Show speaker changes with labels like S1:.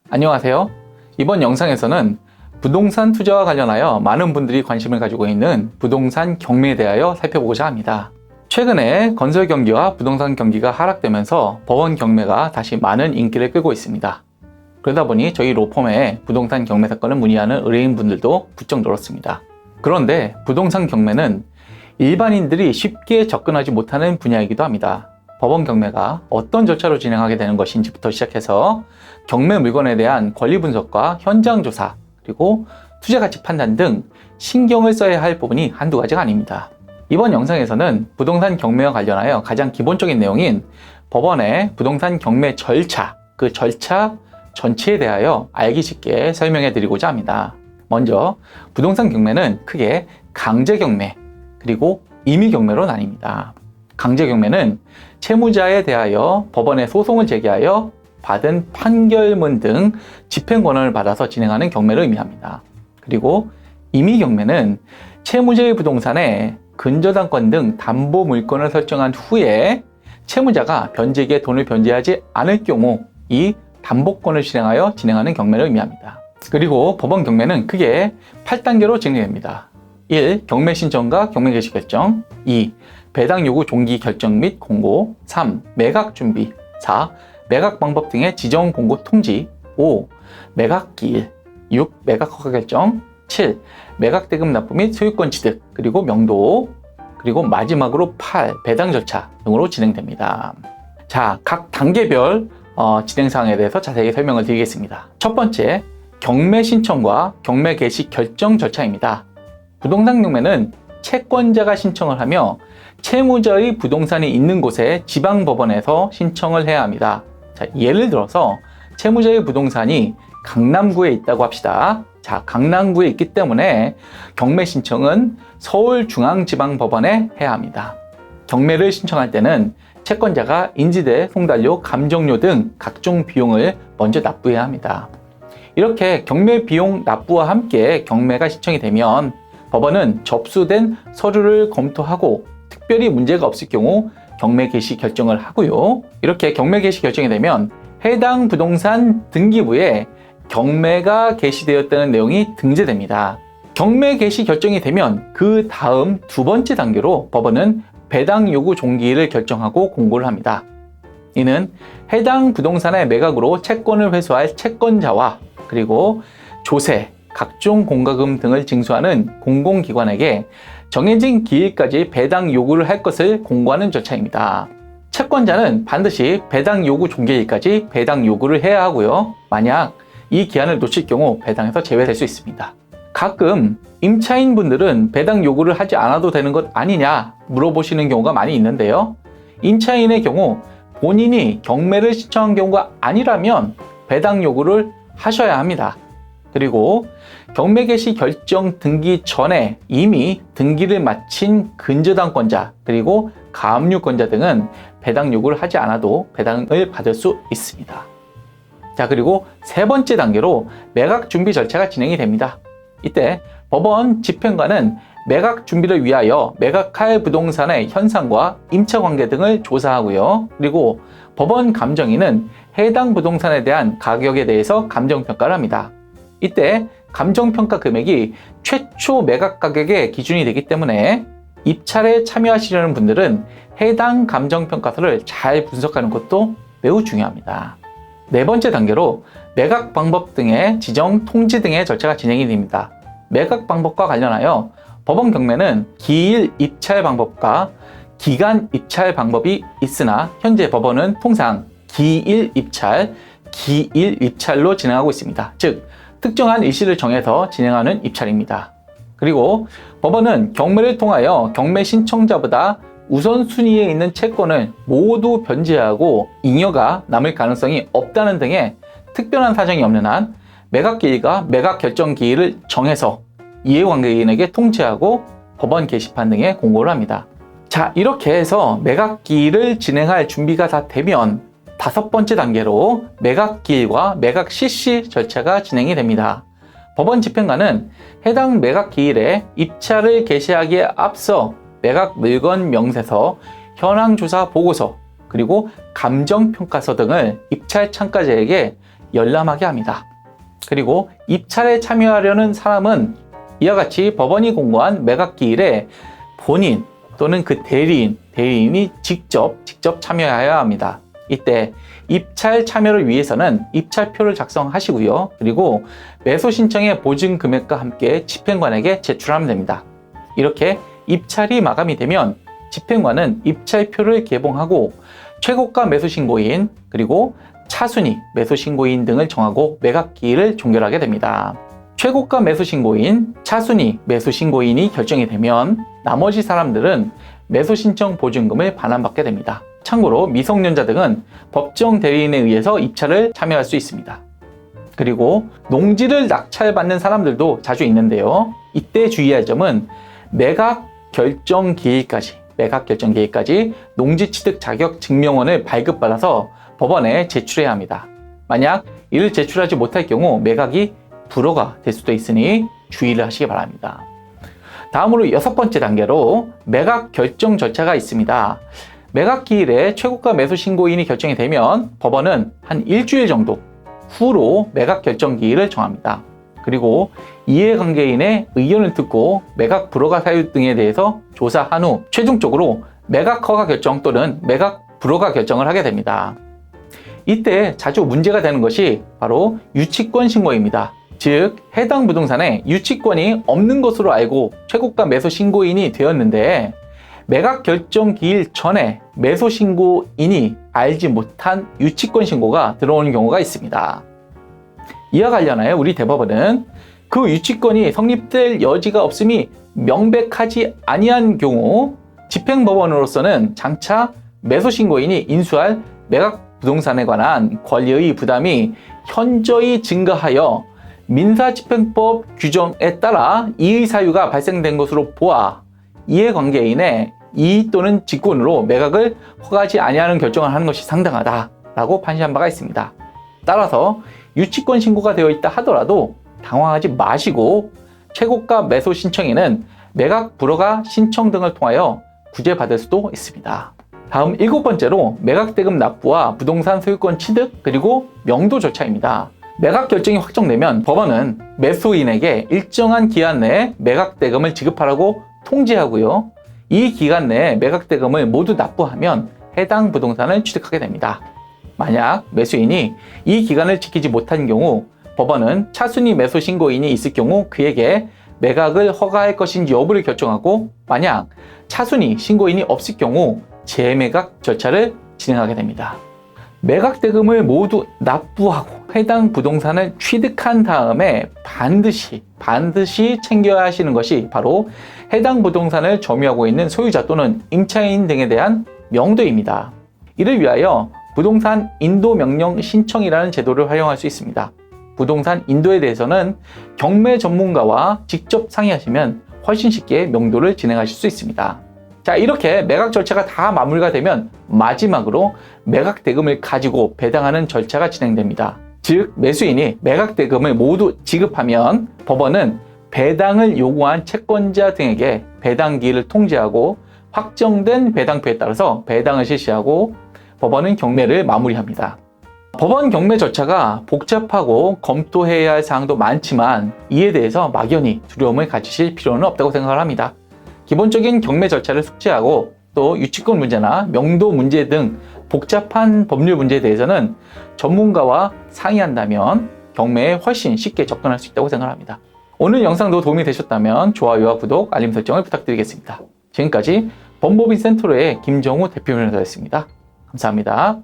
S1: 안녕하세요. 이번 영상에서는 부동산 투자와 관련하여 많은 분들이 관심을 가지고 있는 부동산 경매에 대하여 살펴보고자 합니다. 최근에 건설 경기와 부동산 경기가 하락되면서 법원 경매가 다시 많은 인기를 끌고 있습니다. 그러다 보니 저희 로펌에 부동산 경매 사건을 문의하는 의뢰인분들도 부쩍 늘었습니다. 그런데 부동산 경매는 일반인들이 쉽게 접근하지 못하는 분야이기도 합니다. 법원 경매가 어떤 절차로 진행하게 되는 것인지부터 시작해서 경매 물건에 대한 권리 분석과 현장 조사, 그리고 투자 가치 판단 등 신경을 써야 할 부분이 한두 가지가 아닙니다. 이번 영상에서는 부동산 경매와 관련하여 가장 기본적인 내용인 법원의 부동산 경매 절차, 그 절차 전체에 대하여 알기 쉽게 설명해 드리고자 합니다. 먼저 부동산 경매는 크게 강제 경매, 그리고 임의 경매로 나뉩니다. 강제 경매는 채무자에 대하여 법원에 소송을 제기하여 받은 판결문 등 집행 권한을 받아서 진행하는 경매를 의미합니다. 그리고 임의 경매는 채무자의 부동산에 근저당권 등 담보 물건을 설정한 후에 채무자가 변제기에 돈을 변제하지 않을 경우 이 담보권을 실행하여 진행하는 경매를 의미합니다. 그리고 법원 경매는 크게 8단계로 진행됩니다. 1. 경매 신청과 경매 개시 결정. 2. 배당 요구 종기 결정 및 공고. 3. 매각 준비. 4. 매각 방법 등의 지정 공고 통지. 5. 매각 기일. 6. 매각 허가 결정. 7. 매각 대금 납부 및 소유권 취득, 그리고 명도, 그리고 마지막으로 8. 배당 절차 등으로 진행됩니다. 자, 각 단계별 진행 사항에 대해서 자세히 설명을 드리겠습니다. 첫 번째, 경매 신청과 경매 개시 결정 절차입니다. 부동산 경매는 채권자가 신청을 하며 채무자의 부동산이 있는 곳에 지방법원에서 신청을 해야 합니다. 자, 예를 들어서 채무자의 부동산이 강남구에 있다고 합시다. 자, 강남구에 있기 때문에 경매 신청은 서울중앙지방법원에 해야 합니다. 경매를 신청할 때는 채권자가 인지대, 송달료, 감정료 등 각종 비용을 먼저 납부해야 합니다. 이렇게 경매 비용 납부와 함께 경매가 신청이 되면 법원은 접수된 서류를 검토하고 특별히 문제가 없을 경우 경매 개시 결정을 하고요. 이렇게 경매 개시 결정이 되면 해당 부동산 등기부에 경매가 개시되었다는 내용이 등재됩니다. 경매 개시 결정이 되면 그 다음 두 번째 단계로 법원은 배당 요구 종기일을 결정하고 공고를 합니다. 이는 해당 부동산의 매각으로 채권을 회수할 채권자와 그리고 조세, 각종 공과금 등을 징수하는 공공기관에게 정해진 기일까지 배당 요구를 할 것을 공고하는 절차입니다. 채권자는 반드시 배당 요구 종료일까지 배당 요구를 해야 하고요. 만약 이 기한을 놓칠 경우 배당에서 제외될 수 있습니다. 가끔 임차인 분들은 배당 요구를 하지 않아도 되는 것 아니냐 물어보시는 경우가 많이 있는데요. 임차인의 경우 본인이 경매를 신청한 경우가 아니라면 배당 요구를 하셔야 합니다. 그리고 경매 개시 결정 등기 전에 이미 등기를 마친 근저당권자 그리고 가압류권자 등은 배당 요구를 하지 않아도 배당을 받을 수 있습니다. 자, 그리고 세 번째 단계로 매각 준비 절차가 진행이 됩니다. 이때 법원 집행관은 매각 준비를 위하여 매각할 부동산의 현상과 임차 관계 등을 조사하고요. 그리고 법원 감정인은 해당 부동산에 대한 가격에 대해서 감정평가를 합니다. 이때 감정평가 금액이 최초 매각 가격의 기준이 되기 때문에 입찰에 참여하시려는 분들은 해당 감정평가서를 잘 분석하는 것도 매우 중요합니다. 네 번째 단계로 매각 방법 등의 지정 통지 등의 절차가 진행이 됩니다. 매각 방법과 관련하여 법원 경매는 기일 입찰 방법과 기간 입찰 방법이 있으나 현재 법원은 통상 기일 입찰로 진행하고 있습니다. 즉 특정한 일시를 정해서 진행하는 입찰입니다. 그리고 법원은 경매를 통하여 경매 신청자보다 우선순위에 있는 채권을 모두 변제하고 잉여가 남을 가능성이 없다는 등의 특별한 사정이 없는 한 매각 기일과 매각 결정 기일을 정해서 이해관계인에게 통지하고 법원 게시판 등에 공고를 합니다. 자, 이렇게 해서 매각 기일을 진행할 준비가 다 되면 다섯 번째 단계로 매각 기일과 매각 실시 절차가 진행이 됩니다. 법원 집행관은 해당 매각 기일에 입찰을 개시하기에 앞서 매각 물건 명세서, 현황조사 보고서, 그리고 감정평가서 등을 입찰 참가자에게 열람하게 합니다. 그리고 입찰에 참여하려는 사람은 이와 같이 법원이 공고한 매각기일에 본인 또는 그 대리인이 직접 참여하여야 합니다. 이때 입찰 참여를 위해서는 입찰표를 작성하시고요. 그리고 매수 신청의 보증 금액과 함께 집행관에게 제출하면 됩니다. 이렇게 입찰이 마감이 되면 집행관은 입찰표를 개봉하고 최고가 매수 신고인 그리고 차순위 매수 신고인 등을 정하고 매각기일을 종결하게 됩니다. 최고가 매수 신고인, 차순위 매수 신고인이 결정이 되면 나머지 사람들은 매수 신청 보증금을 반환받게 됩니다. 참고로 미성년자 등은 법정 대리인에 의해서 입찰을 참여할 수 있습니다. 그리고 농지를 낙찰받는 사람들도 자주 있는데요. 이때 주의할 점은 매각 결정 기일까지 농지 취득 자격 증명원을 발급받아서 법원에 제출해야 합니다. 만약 이를 제출하지 못할 경우 매각이 불허가 될 수도 있으니 주의를 하시기 바랍니다. 다음으로 6번째 단계로 매각 결정 절차가 있습니다. 매각 기일에 최고가 매수 신고인이 결정이 되면 법원은 한 일주일 정도 후로 매각 결정 기일을 정합니다. 그리고 이해관계인의 의견을 듣고 매각 불허가 사유 등에 대해서 조사한 후 최종적으로 매각 허가 결정 또는 매각 불허가 결정을 하게 됩니다. 이때 자주 문제가 되는 것이 바로 유치권 신고입니다. 즉 해당 부동산에 유치권이 없는 것으로 알고 최고가 매수 신고인이 되었는데 매각 결정 기일 전에 매수 신고인이 알지 못한 유치권 신고가 들어오는 경우가 있습니다. 이와 관련하여 우리 대법원은 그 유치권이 성립될 여지가 없음이 명백하지 아니한 경우 집행법원으로서는 장차 매수 신고인이 인수할 매각 부동산에 관한 권리의 부담이 현저히 증가하여 민사집행법 규정에 따라 이의 사유가 발생된 것으로 보아 이해관계인의 이의 또는 직권으로 매각을 허가하지 아니하는 결정을 하는 것이 상당하다라고 판시한 바가 있습니다. 따라서 유치권 신고가 되어 있다 하더라도 당황하지 마시고 최고가 매수 신청에는 매각 불허가 신청 등을 통하여 구제받을 수도 있습니다. 다음 7번째로 매각대금 납부와 부동산 소유권 취득 그리고 명도 절차입니다. 매각 결정이 확정되면 법원은 매수인에게 일정한 기한 내에 매각대금을 지급하라고 통지하고요. 이 기간 내에 매각대금을 모두 납부하면 해당 부동산을 취득하게 됩니다. 만약 매수인이 이 기간을 지키지 못한 경우 법원은 차순위 매수 신고인이 있을 경우 그에게 매각을 허가할 것인지 여부를 결정하고 만약 차순위 신고인이 없을 경우 재매각 절차를 진행하게 됩니다. 매각대금을 모두 납부하고 해당 부동산을 취득한 다음에 반드시 챙겨야 하시는 것이 바로 해당 부동산을 점유하고 있는 소유자 또는 임차인 등에 대한 명도입니다. 이를 위하여 부동산 인도 명령 신청이라는 제도를 활용할 수 있습니다. 부동산 인도에 대해서는 경매 전문가와 직접 상의하시면 훨씬 쉽게 명도를 진행하실 수 있습니다. 자, 이렇게 매각 절차가 다 마무리가 되면 마지막으로 매각 대금을 가지고 배당하는 절차가 진행됩니다. 즉 매수인이 매각 대금을 모두 지급하면 법원은 배당을 요구한 채권자 등에게 배당 기일을 통지하고 확정된 배당표에 따라서 배당을 실시하고 법원은 경매를 마무리합니다. 법원 경매 절차가 복잡하고 검토해야 할 사항도 많지만 이에 대해서 막연히 두려움을 가지실 필요는 없다고 생각을 합니다. 기본적인 경매 절차를 숙지하고 또 유치권 문제나 명도 문제 등 복잡한 법률 문제에 대해서는 전문가와 상의한다면 경매에 훨씬 쉽게 접근할 수 있다고 생각합니다. 오늘 영상도 도움이 되셨다면 좋아요와 구독, 알림 설정을 부탁드리겠습니다. 지금까지 법무법인 센트로의 김정우 대표 변호사였습니다. 감사합니다.